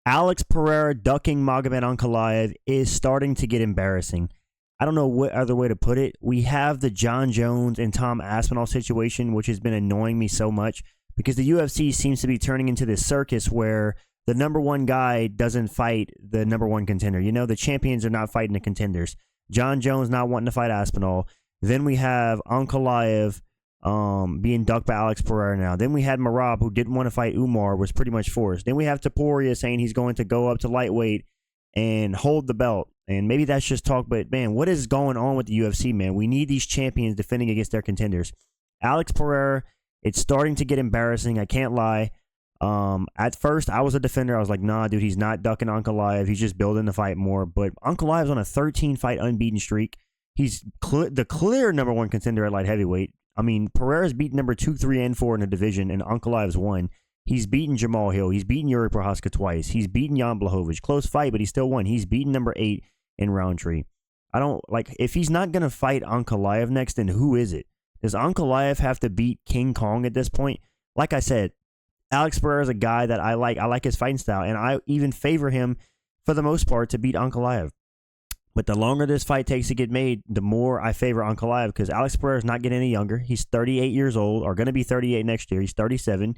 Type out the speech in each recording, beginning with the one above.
Alex Pereira ducking Magomed Ankalaev is starting to get embarrassing. I don't know what other way to put it. We have the Jon Jones and Tom Aspinall situation, which has been annoying me so much because the UFC seems to be turning into this circus where the number one guy doesn't fight the number one contender. You know, the champions are not fighting the contenders. Jon Jones not wanting to fight Aspinall. Then we have Ankalaev being ducked by Alex Pereira now. Then we had Merab, who didn't want to fight Umar, was pretty much forced. Then we have Periera saying he's going to go up to lightweight and hold the belt. And maybe that's just talk, but man, what is going on with the UFC, man? We need these champions defending against their contenders. Alex Pereira, it's starting to get embarrassing. I can't lie. At first, I was a defender. I was like, nah, dude, he's not ducking Ankalaev. He's just building the fight more. But Ankalaev's on a 13-fight unbeaten streak. He's the clear number one contender at light heavyweight. I mean, Pereira's beaten number 2, 3, and 4 in the division, and Ankalaev's won. He's beaten Jamal Hill. He's beaten Yuri Prochazka twice. He's beaten Jan Blachowicz. Close fight, but he still won. He's beaten number 8 in Roundtree. I don't, like, if he's not going to fight Ankalaev next, then who is it? Does Ankalaev have to beat King Kong at this point? Like I said, Alex Pereira is a guy that I like. I like his fighting style, and I even favor him, for the most part, to beat Ankalaev. But the longer this fight takes to get made, the more I favor Ankalaev because Alex Pereira is not getting any younger. He's 38 years old, or going to be 38 next year. He's 37.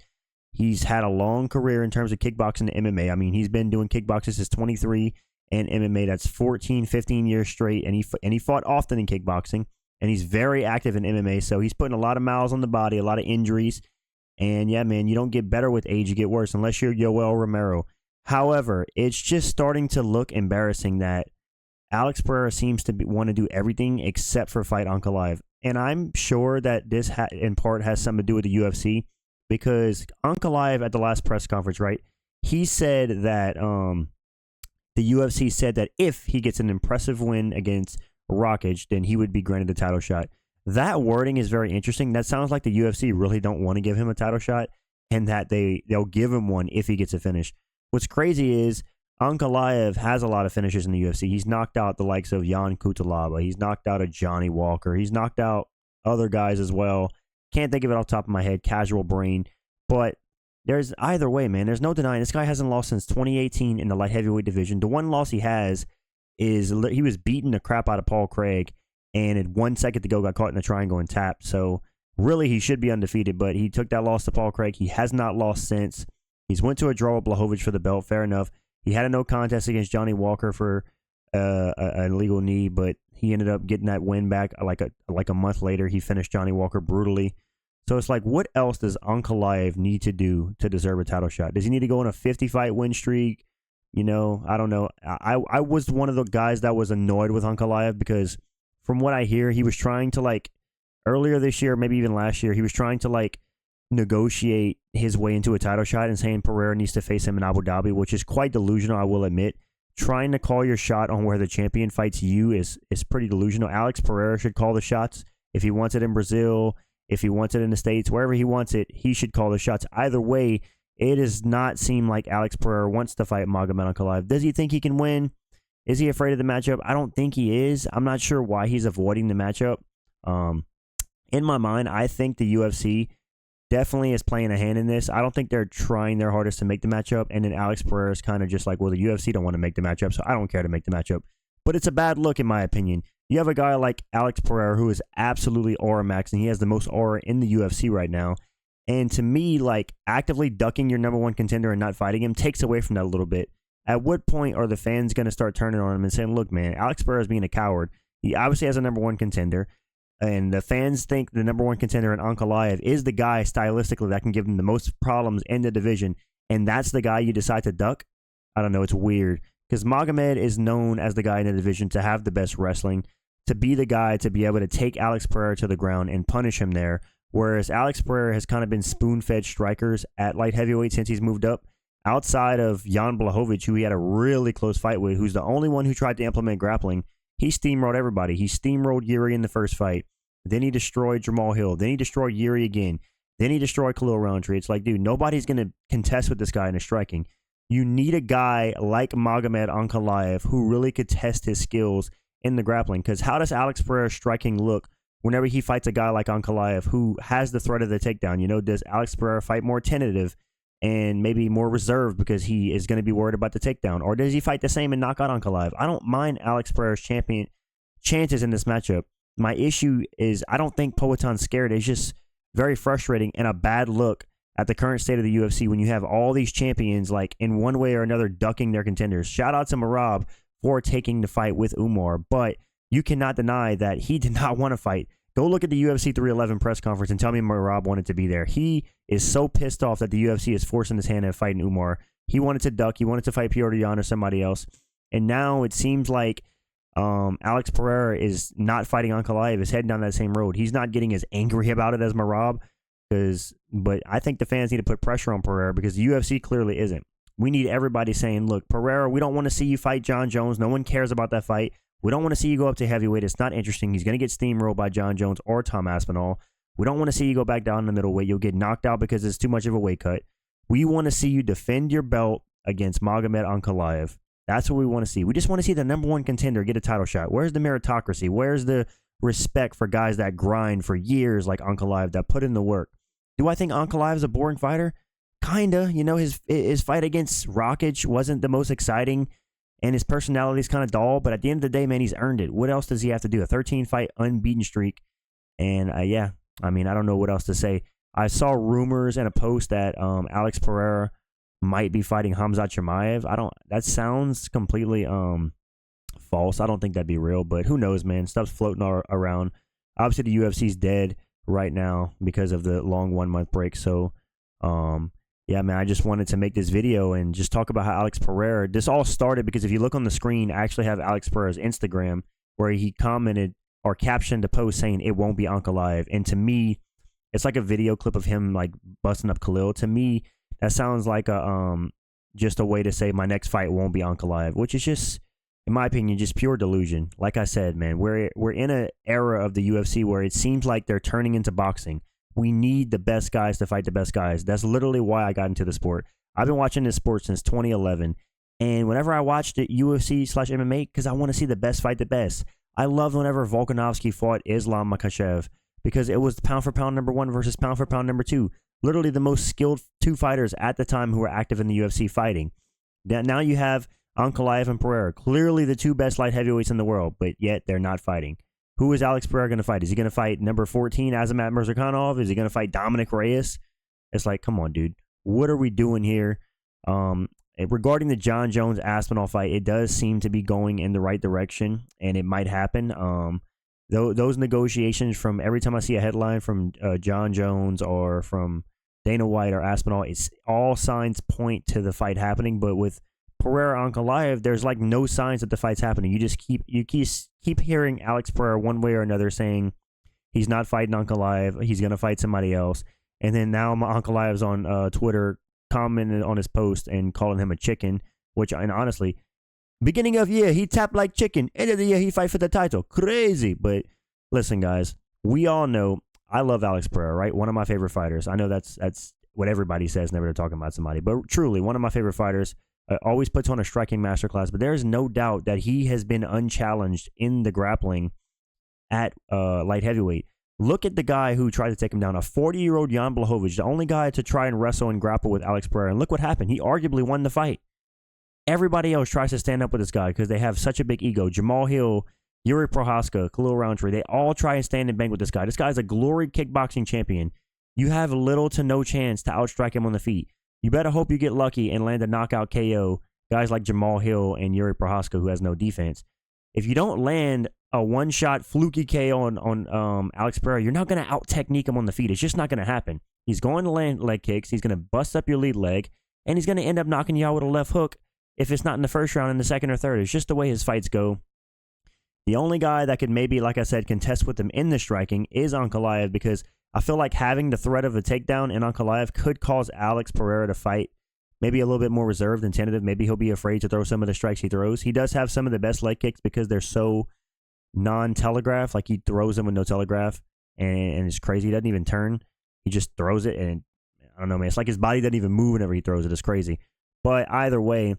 He's had a long career in terms of kickboxing and MMA. I mean, he's been doing kickboxing since 23, and MMA, that's 14, 15 years straight, and he fought often in kickboxing, and he's very active in MMA, so he's putting a lot of miles on the body, a lot of injuries, and yeah, man, you don't get better with age, you get worse, unless you're Yoel Romero. However, it's just starting to look embarrassing that Alex Pereira seems to want to do everything except for fight Ankalaev. And I'm sure that this in part has something to do with the UFC because Ankalaev at the last press conference, right, he said that the UFC said that if he gets an impressive win against Rockage, then he would be granted a title shot. That wording is very interesting. That sounds like the UFC really don't want to give him a title shot and that they'll give him one if he gets a finish. What's crazy is Ankalaev has a lot of finishes in the UFC. He's knocked out the likes of Jan Kutalaba. He's knocked out a Johnny Walker. He's knocked out other guys as well. Can't think of it off the top of my head, casual brain. But there's either way, man. There's no denying this guy hasn't lost since 2018 in the light heavyweight division. The one loss he has is he was beating the crap out of Paul Craig, and at 1 second to go got caught in a triangle and tapped. So really he should be undefeated, but he took that loss to Paul Craig. He has not lost since. He's went to a draw with Blachowicz for the belt. Fair enough. He had a no contest against Johnny Walker for an illegal knee, but he ended up getting that win back like a month later. He finished Johnny Walker brutally. So it's like, what else does Ankalaev need to do to deserve a title shot? Does he need to go on a 50-fight win streak? You know, I don't know. I was one of the guys that was annoyed with Ankalaev because from what I hear, he was trying to, like, earlier this year, maybe even last year, he was trying to, like, negotiate his way into a title shot and saying Pereira needs to face him in Abu Dhabi, which is quite delusional, I will admit. Trying to call your shot on where the champion fights you is pretty delusional. Alex Pereira should call the shots. If he wants it in Brazil, if he wants it in the States, wherever he wants it, he should call the shots. Either way, it does not seem like Alex Pereira wants to fight Magomed Ankalaev. Does he think he can win? Is he afraid of the matchup? I don't think he is. I'm not sure why he's avoiding the matchup. In my mind, I think the UFC definitely is playing a hand in this. I don't think they're trying their hardest to make the matchup, and then Alex Pereira is kind of just like, well, the UFC don't want to make the matchup, so I don't care to make the matchup. But it's a bad look, in my opinion. You have a guy like Alex Pereira who is absolutely aura max, and he has the most aura in the UFC right now. And to me, like, actively ducking your number one contender and not fighting him takes away from that a little bit. At what point are the fans going to start turning on him and saying, look, man, Alex Pereira is being a coward. He obviously has a number one contender. And the fans think the number one contender in Ankalaev is the guy stylistically that can give them the most problems in the division. And that's the guy you decide to duck? I don't know. It's weird. Because Magomed is known as the guy in the division to have the best wrestling, to be the guy to be able to take Alex Pereira to the ground and punish him there. Whereas Alex Pereira has kind of been spoon-fed strikers at light heavyweight since he's moved up. Outside of Jan Blachowicz, who he had a really close fight with, who's the only one who tried to implement grappling, he steamrolled everybody. He steamrolled Yuri in the first fight. Then he destroyed Jamal Hill. Then he destroyed Yuri again. Then he destroyed Khalil Roundtree. It's like, dude, nobody's going to contest with this guy in the striking. You need a guy like Magomed Ankalaev who really could test his skills in the grappling. Because how does Alex Pereira's striking look whenever he fights a guy like Ankalaev who has the threat of the takedown? You know, does Alex Pereira fight more tentative? and maybe more reserved because he is going to be worried about the takedown? Or does he fight the same and knock out Ankalaev? I don't mind Alex Pereira's chances in this matchup. My issue is I don't think Poaton's scared. It's just very frustrating and a bad look at the current state of the UFC when you have all these champions, like, in one way or another, ducking their contenders. Shout out to Merab for taking the fight with Umar, but you cannot deny that he did not want to fight. Go look at the UFC 311 press conference and tell me Merab wanted to be there. He is so pissed off that the UFC is forcing his hand at fighting Umar. He wanted to duck. He wanted to fight Periera or somebody else. And now it seems like Alex Pereira is not fighting Ankalaev, is heading down that same road. He's not getting as angry about it as Merab, but I think the fans need to put pressure on Pereira because the UFC clearly isn't. We need everybody saying, look, Pereira, we don't want to see you fight Jon Jones. No one cares about that fight. We don't want to see you go up to heavyweight. It's not interesting. He's going to get steamrolled by Jon Jones or Tom Aspinall. We don't want to see you go back down in the middleweight. You'll get knocked out because it's too much of a weight cut. We want to see you defend your belt against Magomed Ankalaev. That's what we want to see. We just want to see the number one contender get a title shot. Where's the meritocracy? Where's the respect for guys that grind for years like Ankalaev, that put in the work? Do I think Ankalaev is a boring fighter? Kinda. You know, his fight against Rakic wasn't the most exciting, and his personality is kind of dull, but at the end of the day, man, he's earned it. What else does he have to do? A 13-fight unbeaten streak. And, yeah, I mean, I don't know what else to say. I saw rumors and a post that Alex Pereira might be fighting Khamzat Chimaev. That sounds completely false. I don't think that'd be real, but who knows, man? Stuff's floating around. Obviously, the UFC's dead right now because of the long 1-month break. So, yeah, man, I just wanted to make this video and just talk about how Alex Pereira, this all started because if you look on the screen, I actually have Alex Pereira's Instagram where he commented or captioned a post saying it won't be Ankalaev. And to me, it's like a video clip of him like busting up Khalil. To me, that sounds like just a way to say my next fight won't be Ankalaev, which is just, in my opinion, just pure delusion. Like I said, man, we're in an era of the UFC where it seems like they're turning into boxing. We need the best guys to fight the best guys. That's literally why I got into the sport. I've been watching this sport since 2011, and whenever I watched it, UFC/MMA, because I want to see the best fight the best. I loved whenever Volkanovski fought Islam Makhachev because it was pound for pound number 1 versus pound for pound number 2. Literally the most skilled 2 fighters at the time who were active in the UFC fighting. Now you have Ankalaev and Pereira, clearly the 2 best light heavyweights in the world, but yet they're not fighting. Who is Alex Pereira going to fight? Is he going to fight number 14, Azamat Murzakanov? Is he going to fight Dominic Reyes? It's like, come on, dude. What are we doing here? Regarding the Jon Jones Aspinall fight, it does seem to be going in the right direction, and it might happen. Those negotiations, from every time I see a headline from Jon Jones or from Dana White or Aspinall, it's all signs point to the fight happening. But with Pereira Ankalaev, there's like no signs that the fight's happening. You just keep hearing Alex Pereira one way or another saying he's not fighting Ankalaev, he's gonna fight somebody else, and then now Ankalaev's on Twitter commenting on his post and calling him a chicken. And honestly, beginning of year he tapped like chicken, end of the year he fight for the title, crazy. But listen, guys, we all know I love Alex Pereira, right? One of my favorite fighters. I know that's what everybody says whenever they're talking about somebody, but truly one of my favorite fighters. Always puts on a striking masterclass, but there is no doubt that he has been unchallenged in the grappling at light heavyweight. Look at the guy who tried to take him down, a 40-year-old Jan Blachowicz, the only guy to try and wrestle and grapple with Alex Pereira. And look what happened. He arguably won the fight. Everybody else tries to stand up with this guy because they have such a big ego. Jamal Hill, Yuri Prohaska, Khalil Roundtree, they all try and stand and bang with this guy. This guy's a glory kickboxing champion. You have little to no chance to outstrike him on the feet. You better hope you get lucky and land a knockout KO, guys like Jamal Hill and Yuri Prohaska, who has no defense. If you don't land a one-shot fluky KO on Alex Pereira, you're not going to out-technique him on the feet. It's just not going to happen. He's going to land leg kicks. He's going to bust up your lead leg, and he's going to end up knocking you out with a left hook if it's not in the first round, in the second or third. It's just the way his fights go. The only guy that could maybe, like I said, contest with him in the striking is Ankalaev, because I feel like having the threat of a takedown in Ankalaev could cause Alex Pereira to fight maybe a little bit more reserved and tentative. Maybe he'll be afraid to throw some of the strikes he throws. He does have some of the best leg kicks because they're so non-telegraph. Like, he throws them with no telegraph, and it's crazy. He doesn't even turn. He just throws it, and I don't know, man. It's like his body doesn't even move whenever he throws it. It's crazy. But either way,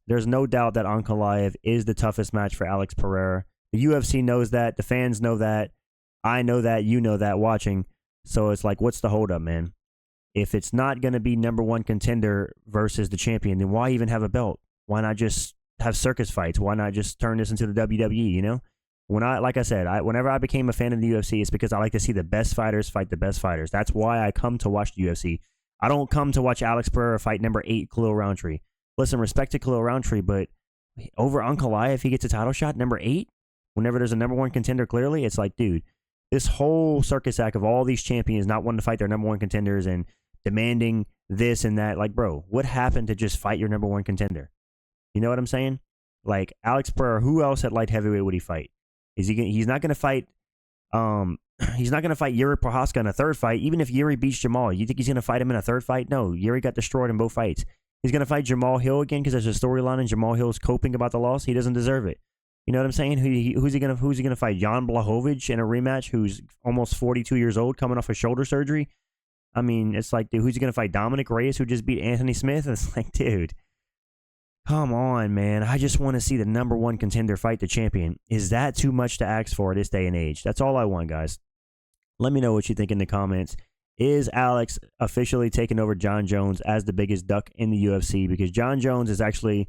there's no doubt that Ankalaev is the toughest match for Alex Pereira. The UFC knows that. The fans know that. I know that. You know that watching. So it's like, what's the holdup, man? if it's not going to be #1 contender versus the champion, then why even have a belt? Why not just have circus fights? Why not just turn this into the WWE, you know? Like I said, whenever I became a fan of the UFC, it's because I like to see the best fighters fight the best fighters. That's why I come to watch the UFC. I don't come to watch Alex Pereira fight #8 Khalil Roundtree. Listen, respect to Khalil Roundtree, but over Ankalaev, if he gets a title shot, #8, whenever there's a #1 contender, clearly, it's like, dude, this whole circus act of all these champions not wanting to fight their #1 contenders and demanding this and that, like, bro, what happened to just fight your #1 contender? You know what I'm saying? Like, Alex Pereira, who else at light heavyweight would he fight? He's not going to fight he's not going to fight Yuri Prohaska in a third fight, even if Yuri beats Jamal. You think he's going to fight him in a third fight? No, Yuri got destroyed in both fights. He's going to fight Jamal Hill again because there's a storyline and Jamal Hill's coping about the loss. He doesn't deserve it. You know what I'm saying? Who's he going to fight? Jan Blachowicz in a rematch, who's almost 42 years old, coming off a shoulder surgery? I mean, it's like, dude, who's he going to fight? Dominic Reyes, who just beat Anthony Smith? It's like, dude, come on, man. I just want to see the #1 contender fight the champion. Is that too much to ask for this day and age? That's all I want, guys. Let me know what you think in the comments. Is Alex officially taking over Jon Jones as the biggest duck in the UFC? Because Jon Jones is actually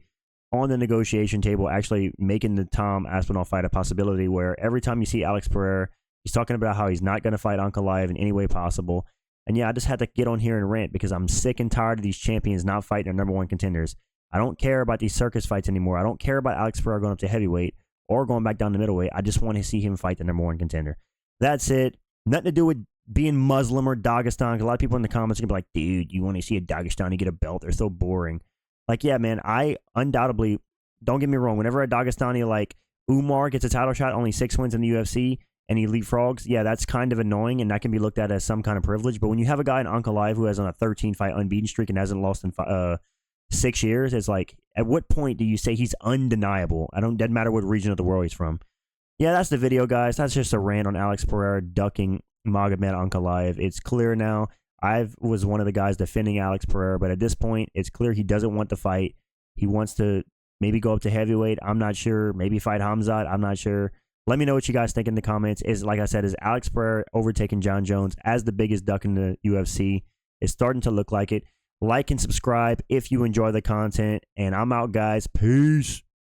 on the negotiation table, actually making the Tom Aspinall fight a possibility, where every time you see Alex Pereira, he's talking about how he's not going to fight Ankalaev in any way possible. And yeah, I just had to get on here and rant because I'm sick and tired of these champions not fighting their #1 contenders. I don't care about these circus fights anymore. I don't care about Alex Pereira going up to heavyweight or going back down to middleweight. I just want to see him fight the #1 contender. That's it. Nothing to do with being Muslim or Dagestan. A lot of people in the comments are going to be like, dude, you want to see a Dagestani get a belt? They're so boring. Like, yeah, man, I undoubtedly, don't get me wrong, whenever a Dagestani like Umar gets a title shot, only 6 wins in the UFC, and he leapfrogs, yeah, that's kind of annoying, and that can be looked at as some kind of privilege. But when you have a guy in Ankalaev who has on a 13-fight unbeaten streak and hasn't lost in 6 years, it's like, at what point do you say he's undeniable? Doesn't matter what region of the world he's from. Yeah, that's the video, guys. That's just a rant on Alex Pereira ducking Magomed Ankalaev. It's clear now. I was one of the guys defending Alex Pereira, but at this point, it's clear he doesn't want the fight. He wants to maybe go up to heavyweight. I'm not sure. Maybe fight Hamzat. I'm not sure. Let me know what you guys think in the comments. Like I said, is Alex Pereira overtaking Jon Jones as the biggest duck in the UFC? It's starting to look like it. Like and subscribe if you enjoy the content. And I'm out, guys. Peace.